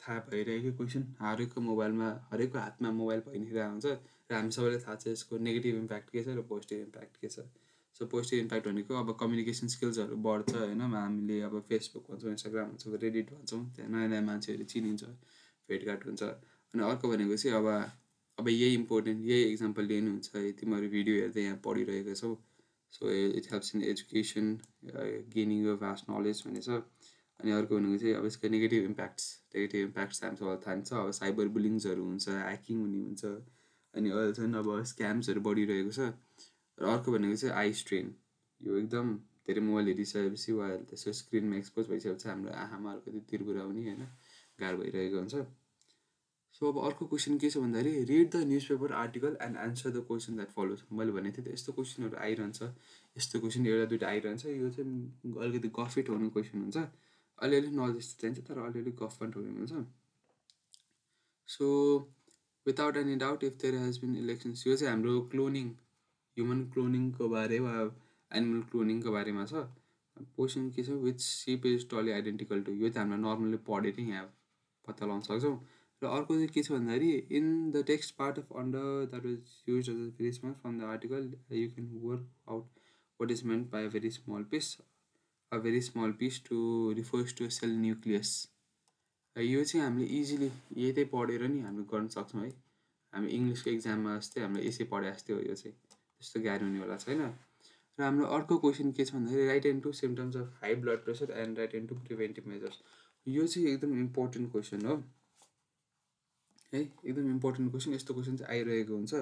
थाहा भइरहेको क्वेसन, हरेकको मोबाइलमा हरेकको हातमा मोबाइल भइरहेको हुन्छ र हामी सबैलाई थाहा छ यसको नेगेटिभ इम्प्याक्ट के छ र पोजिटिभ इम्प्याक्ट के छ. सो पोजिटिभ इम्प्याक्ट भनेको अब कम्युनिकेसन स्किल्सहरू बढ्छ होइन. हामीले अब फेसबुक भन्छौँ, इन्स्टाग्राम भन्छौँ, रेडिट भन्छौँ, त्यहाँ नयाँ नयाँ मान्छेहरू चिनिन्छ, भेटघाट हुन्छ. अनि अर्को भनेको चाहिँ अब यही इम्पोर्टेन्ट, यही इक्जाम्पल लिनु हुन्छ है, तिमीहरू भिडियो हेर्दै यहाँ पढिरहेको छौ. So it helps in education gaining यो भास्ट नलेज भनेछ. अनि अर्को भनेको चाहिँ अब यसको नेगेटिभ इम्प्याक्ट्स हामी सबैलाई थाहा छ. अब साइबर बुलिङ्सहरू हुन्छ, ह्याकिङ हुने हुन्छ, अनि अहिले चाहिँ अब स्क्याम्सहरू बढिरहेको छ. र अर्को भनेको चाहिँ आई स्ट्रेन. यो एकदम धेरै मोबाइल हेरिसकेपछि वा त्यसको स्क्रिनमा एक्सपोज भइसकेपछि हाम्रो आँखामा अलिकति तिर्बुराउने होइन गाह्रो भइरहेको हुन्छ. सो अब अर्को क्वेसन के छ भन्दाखेरि read the newspaper article and answer the question that follows. मैले भनेको थिएँ त यस्तो क्वेसनहरू आइरहन्छ, यस्तो क्वेसन एउटा दुइटा आइरहन्छ. यो चाहिँ अलिकति गफिट हुने क्वेसन हुन्छ, अलिअलि नलेज चाहिन्छ तर अलिअलि गफ पनि हुने हुन्छ. So without any doubt if there has been elections. यो चाहिँ हाम्रो ह्युमन क्लोनिङको बारे वा एनिमल क्लोनिङको बारेमा छ. क्वेसन के छ विच सिप इज टली आइडेन्टिकल टु. यो चाहिँ हामीले नर्मली पढेर यहाँ पत्ता लगाउन सक्छौँ. र अर्को चाहिँ के छ भन्दाखेरि in the text part of under that is use as a very small from the article you can work out what is meant by a very small piece. A very small piece to refers to cell nucleus. यो चाहिँ हामीले easily यतै पढेर नि हामीले गर्न सक्छौँ है. हामी इङ्ग्लिसको इक्जाममा जस्तै हामीले यसै पढे जस्तै हो. यो चाहिँ त्यस्तो गाह्रो हुनेवाला छैन। र हाम्रो अर्को क्वेसन के छ भन्दाखेरि write and two symptoms of high blood pressure and write and two preventive measures. यो चाहिँ एकदम इम्पोर्टेन्ट क्वेसन हो है, एकदम इम्पोर्टेन्ट क्वेसन। यस्तो क्वेसन चाहिँ आइरहेको हुन्छ।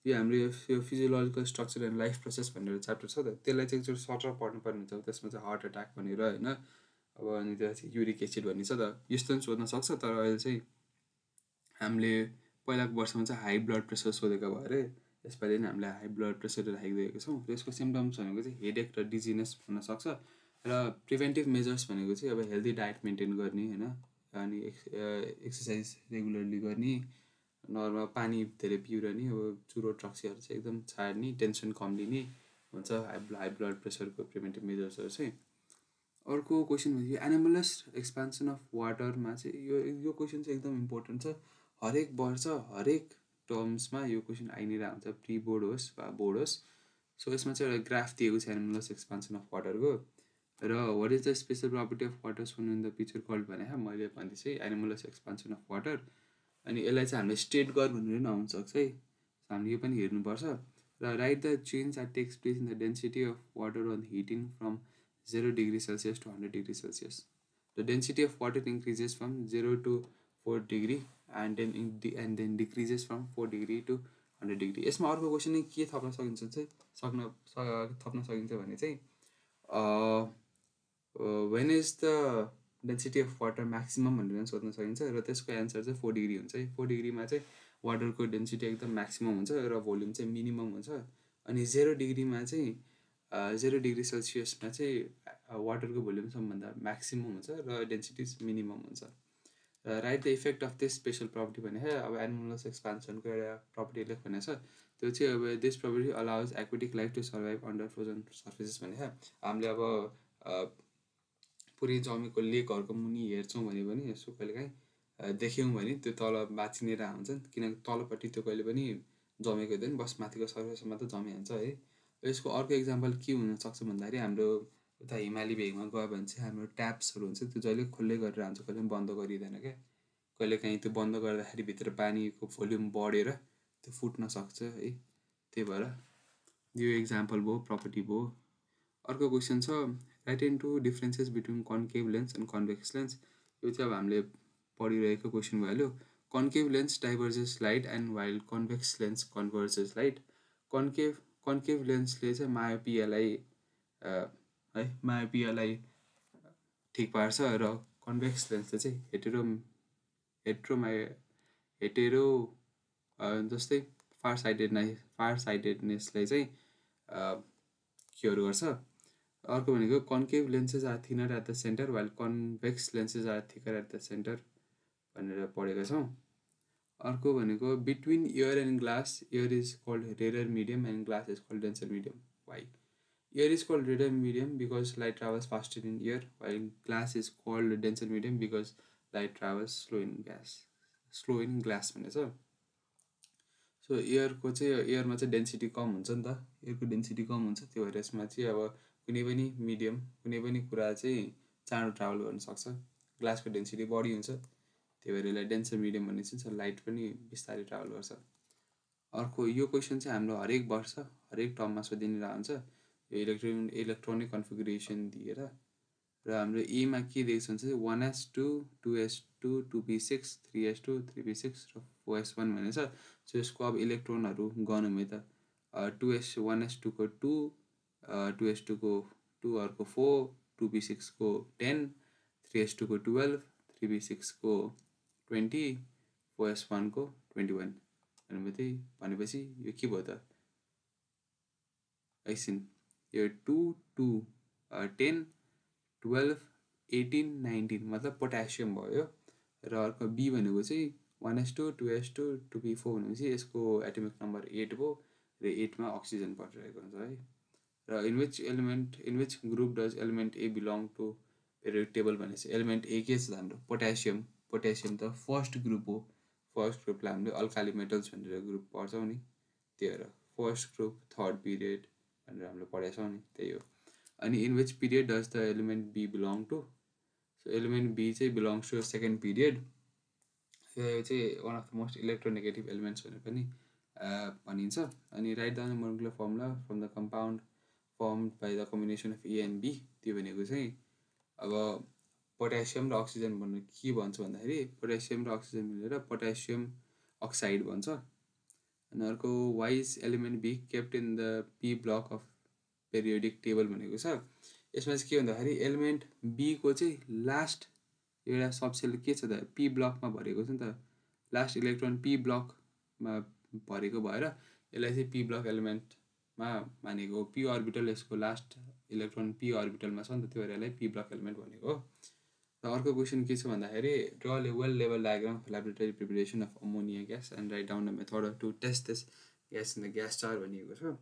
यो हाम्रो यो physiological structure and life process भनेर च्याप्टर छ त, त्यसलाई चाहिँ एकचोटि सर्टर पढ्नुपर्ने हुन्छ। त्यसमा चाहिँ हार्ट एट्याक भनेर होइन, अब अनि त्यसलाई चाहिँ युरिक एसिड भन्ने छ त, यस्तो पनि सोध्न सक्छ। तर अहिले चाहिँ हामीले पहिलाको वर्षमा चाहिँ हाई ब्लड प्रेसर सोधेको भएर यसपालि नै हामीले हाई ब्लड प्रेसर राखिदिएको छौँ। र यसको सिम्टम्स भनेको चाहिँ हेडेक र डिजिनेस हुनसक्छ। र प्रिभेन्टिभ मेजर्स भनेको चाहिँ अब हेल्दी डायट मेन्टेन गर्ने होइन, अनि एक्सर्साइज रेगुलरली गर्ने, नर्मल पानी धेरै पिउरहने, अब चुरो ट्रक्सीहरू चाहिँ एकदम छाड्ने, टेन्सन कम लिने हुन्छ हाई ब्लड प्रेसरको प्रिभेन्टिभ मेजर्सहरू चाहिँ। अर्को क्वेसन भनेको एनिमलस एक्सपान्सन अफ वाटरमा चाहिँ यो क्वेसन चाहिँ एकदम इम्पोर्टेन्ट छ। हरेक वर्ष हरेक टर्म्समा यो क्वेसन आइ नै रहन्छ, प्री बोर्ड होस् वा बोर्ड होस्। सो यसमा चाहिँ एउटा ग्राफ दिएको छ एनिमलस एक्सपान्सन अफ वाटरको। र what is the special property of water shown in the picture called भने मैले भन्दै चाहिँ एनिमलस एक्सपान्सन अफ वाटर। अनि यसलाई चाहिँ हामीले स्टेट गर भनेर पनि आउनसक्छ है, हामीले यो पनि हेर्नुपर्छ। र write the change that takes place in the density of water on heating from 0 degree Celsius to 100 degree Celsius. The density of water increases from 0 to 4 degree and then decreases from 4 degree to 100 degree. यसमा अर्को question के थप्न सकिन्छ भने चाहिँ when is the density of water maximum भनेर पनि सोध्न सकिन्छ। र त्यसको एन्सर चाहिँ 4 डिग्री हुन्छ है। 4 डिग्रीमा चाहिँ वाटरको डेन्सिटी एकदम म्याक्सिमम हुन्छ र भोल्युम चाहिँ मिनिमम हुन्छ। अनि 0 डिग्रीमा चाहिँ 0 डिग्री सेल्सियसमा चाहिँ वाटरको भोल्युम सबभन्दा म्याक्सिमम हुन्छ र डेन्सिटी मिनिमम हुन्छ। Right the effect of this special property भने अब एनिमलस एक्सपान्सनको एउटा प्रपर्टी लेख भनेको छ। त्यो चाहिँ अब this property allows aquatic life to survive under frozen surfaces भने हामीले अब पुरै जमेको लेकहरूको मुनि हेर्छौँ भने पनि यसो कहिलेकाहीँ देख्यौँ भने त्यो तल बाँची नै रहेको हुन्छ, किनकि तलपट्टि त्यो कहिले पनि जमेको हुँदैन, बस माथिको सर्फेसमा त जमिहाल्छ है। यसको अर्को इक्जाम्पल के हुनसक्छ भन्दाखेरि हाम्रो उता हिमाली भेगमा गयो भने चाहिँ हाम्रो ट्याप्सहरू हुन्छ त्यो जहिले खुल्लै गरेर हुन्छ, कहिले पनि बन्द गरिँदैन क्या। कहिलेकाहीँ त्यो बन्द गर्दाखेरि भित्र पानीको भोल्युम बढेर त्यो फुट्न सक्छ है। त्यही भएर यो इक्जाम्पल भयो, प्रपर्टी भयो। अर्को क्वेसन छ write and two differences between concave lens and convex lens. यो चाहिँ अब हामीले पढिरहेको क्वेसन भइहाल्यो। Concave lens diverges light and while convex lens converges light. Concave लेन्सले चाहिँ मायोपियालाई ठिक पार्छ र कन्भेक्स लेन्सले चाहिँ हेटेरो जस्तै फार साइटेडनेसलाई चाहिँ क्योर गर्छ। अर्को भनेको concave lenses are thinner at the centre while convex lenses are thicker at the centre भनेर पढेका छौँ। अर्को भनेको between air and glass air is called rarer medium and glass is called denser medium. Why? Air is called rare medium because light travels faster in air, while glass is called denser medium because light travels slow in glass भनेछ। So एयरको चाहिँ एयरमा चाहिँ density कम हुन्छ नि त, एयरको density कम हुन्छ, त्यो भएर यसमा चाहिँ अब कुनै पनि मिडियम कुनै पनि कुरा चाहिँ चाँडो ट्राभल गर्न सक्छ। ग्लासको डेन्सिटी बढी हुन्छ, त्यही भएर यसलाई डेन्सर मिडियम भन्ने चाहिँ लाइट पनि बिस्तारै ट्राभल गर्छ। अर्को यो क्वेसन चाहिँ हाम्रो हरेक वर्ष हरेक टर्ममा सोधिरहेको हुन्छ, इलेक्ट्रोनिक कन्फिगुरेसन दिएर। र हाम्रो एमा के दिएको छ भने चाहिँ 1s2 2s2 2p6 3s2 3p6 र 4s1 भनेछ। सो यसको अब इलेक्ट्रोनहरू गर्नु भयो त 1s2 को 2 2s2 को 2 अर्को 4 2p6 को 10 3s2 को 12 3p6 को 20 4s1 को 21 भनेपछि यो के भयो त एकछिन, यो 2 2 10 12 18 19 मतलब पोट्यासियम भयो। र अर्को बी भनेको चाहिँ 1s2 2s2 2p4 भनेपछि यसको एटमिक नम्बर 8 भयो र 8मा अक्सिजन परिरहेको हुन्छ है। र in which group does element A belong to periodic table भनेपछि एलिमेन्ट ए के छ हाम्रो पोट्यासियम त फर्स्ट ग्रुप हो। फर्स्ट ग्रुपलाई हामीले अल्काली मेटल्स भनेर ग्रुप पढ्छौँ नि, त्यही भएर फर्स्ट ग्रुप थर्ड पिरियड भनेर हामीले पढेछौँ नि, त्यही हो। अनि in which period does the element B belong to? So element B चाहिँ बिलोङ्स टु सेकेन्ड पिरियड। यो चाहिँ one of the most electronegative elements भनेर पनि भनिन्छ। अनि write down molecular formula from the compound formed by the combination of A and B. त्यो भनेको चाहिँ अब पोट्यासियम र अक्सिजन भन्नु के भन्छ भन्दाखेरि पोट्यासियम र अक्सिजन मिलेर पोट्यासियम अक्साइड भन्छ। अनि अर्को why's element B kept in the p block of periodic table भनेको छ। यसमा चाहिँ के भन्दाखेरि एलिमेन्ट बीको चाहिँ लास्ट एउटा सबसेल के छ त पी ब्लकमा भरेको छ नि त, लास्ट इलेक्ट्रोन पी ब्लकमा भरेको भएर यसलाई चाहिँ पी ब्लक एलिमेन्टमा मानेको, पी अर्बिटल यसको लास्ट इलेक्ट्रोन पी अर्बिटलमा छ नि त, त्यो भएर यसलाई पी ब्लक एलिमेन्ट भनेको हो। र अर्को क्वेसन के छ भन्दाखेरि ड्र वेल लेभल diagram of laboratory preparation of ammonia gas and write down the method to test this gas in the gas jar भनिएको छ।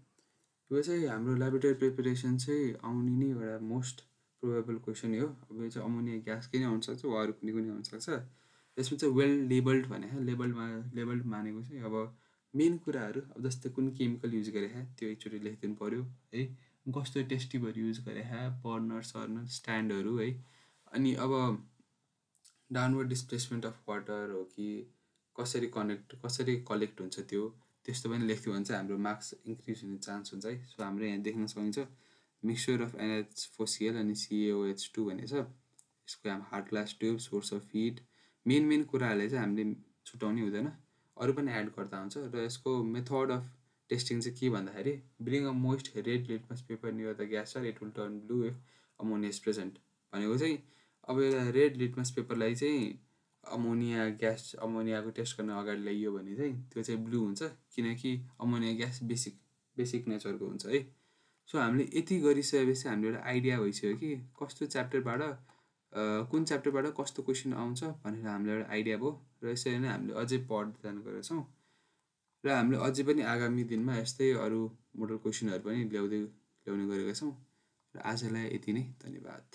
यो चाहिँ हाम्रो ल्याबोरेटरी प्रिपरेसन चाहिँ आउने नै एउटा मोस्ट प्रोबेबल क्वेसन हो। अब यो चाहिँ अमोनिया ग्यासकै नै आउनसक्छ वा अरू कुनै पनि आउनसक्छ। यसमा चाहिँ वेल लेबल्ड भने लेबल्ड मानेको चाहिँ अब मेन कुराहरू अब जस्तै कुन केमिकल युज गरे त्यो एकचोटि लेखिदिनु पऱ्यो है, कस्तो टेस्टिभर युज गरे बर्नर सर्नर स्ट्यान्डहरू है। अनि अब डाउनवर्ड डिस्प्लेसमेन्ट अफ वाटर हो कि कसरी कलेक्ट हुन्छ त्यो त्यस्तो पनि लेख्थ्यो भने चाहिँ हाम्रो मार्क्स इन्क्रिज हुने चान्स हुन्छ है। सो हाम्रो यहाँ देख्न सकिन्छ मिक्सचर अफ NH4Cl अनि CaOH2 भनेको छ। यसको हाम्रो hard glass tube, source of heat, main कुराहरूले चाहिँ हामीले छुट्याउनै हुँदैन, अरू पनि एड गर्दा हुन्छ। र यसको मेथड अफ टेस्टिङ चाहिँ के भन्दाखेरि bring a moist red litmus paper near the gas चार it will turn blue if ammonia is present भनेको चाहिँ अब एउटा रेड लिटमस पेपरलाई चाहिँ अमोनियाको टेस्ट गर्न अगाडि ल्याइयो भने चाहिँ त्यो चाहिँ ब्लू हुन्छ, किनकि अमोनिया ग्यास बेसिक नेचरको हुन्छ है। सो हामीले यति गरिसकेपछि हामीले एउटा आइडिया भइसक्यो कि कस्तो च्याप्टरबाट कुन च्याप्टरबाट कस्तो क्वेसन आउँछ भनेर हामीलाई एउटा आइडिया भयो। र यसरी नै हामीले अझै पढ्दै जानु गएका छौँ र हामीले अझै पनि आगामी दिनमा यस्तै अरू मोडल क्वेसनहरू पनि ल्याउने गरेका छौँ। र आजलाई यति नै, धन्यवाद।